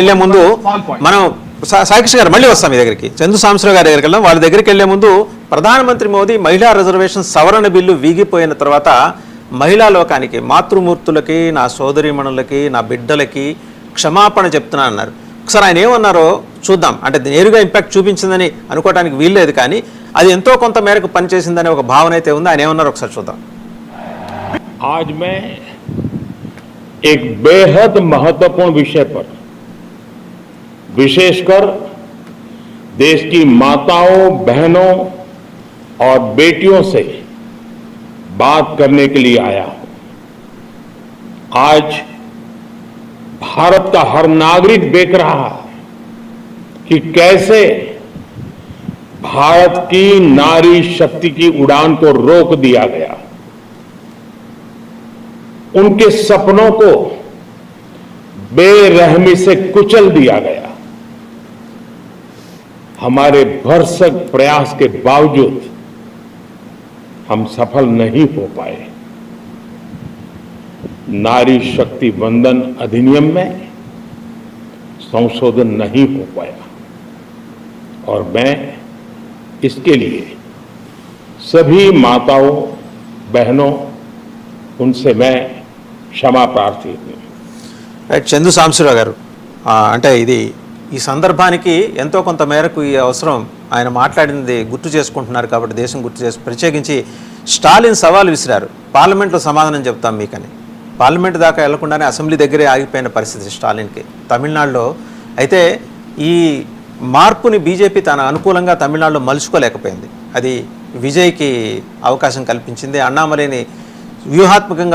వెళ్ళే ముందు మనం సాయికృష్ణ గారు మళ్ళీ వస్తాం మీ దగ్గరికి. చందు సాంబశివరావు గారి దగ్గరికి వెళ్దాం. వాళ్ళ దగ్గరికి వెళ్లే ముందు ప్రధానమంత్రి మోదీ మహిళా రిజర్వేషన్ సవరణ బిల్లు వీగిపోయిన తర్వాత మహిళా లోకానికి, మాతృమూర్తులకి, నా సోదరీమణులకి, నా బిడ్డలకి క్షమాపణ చెప్తున్నా అన్నారు. ఒకసారి ఆయన ఏమన్నారో చూద్దాం. అంటే నేరుగా ఇంపాక్ట్ చూపించిందని అనుకోవడానికి వీల్లేదు, కానీ అది ఎంతో కొంత మేరకు పనిచేసిందనే ఒక భావన అయితే ఉంది. ఆయన ఏమన్నారో ఒకసారి చూద్దాం. आज मैं एक बेहद महत्वपूर्ण विषय पर, विशेषकर देश की माताओं, बहनों और बेटियों से बात करने के लिए आया हूं। आज भारत का हर नागरिक देख रहा है कि कैसे भारत की नारी शक्ति की उड़ान को रोक दिया गया, उनके सपनों को बेरहमी से कुचल दिया गया। हमारे भरसक प्रयास के बावजूद हम सफल नहीं हो पाए। नारी शक्ति वंदन अधिनियम में संशोधन नहीं हो पाया और मैं इसके लिए सभी माताओं, बहनों, उनसे मैं क्षमा प्रार्थी हूं। చందు సాంబశివరావు గారు, అంటే ఇది ఈ సందర్భానికి ఎంతో కొంత మేరకు ఈ అవసరం ఆయన మాట్లాడింది గుర్తు చేసుకుంటున్నారు కాబట్టి దేశం గుర్తు చేసి, ప్రత్యేకించి స్టాలిన్ సవాల్ విసిరారు, పార్లమెంట్లో సమాధానం చెప్తాం మీకని. పార్లమెంట్ దాకా వెళ్లకుండానే అసెంబ్లీ దగ్గరే ఆగిపోయిన పరిస్థితి స్టాలిన్కి తమిళనాడులో. అయితే ఈ మార్పుని బీజేపీ తన అనుకూలంగా తమిళనాడులో మలుచుకోలేకపోయింది. అది విజయ్కి అవకాశం కల్పించింది. అన్నామలైని వ్యూహాత్మకంగా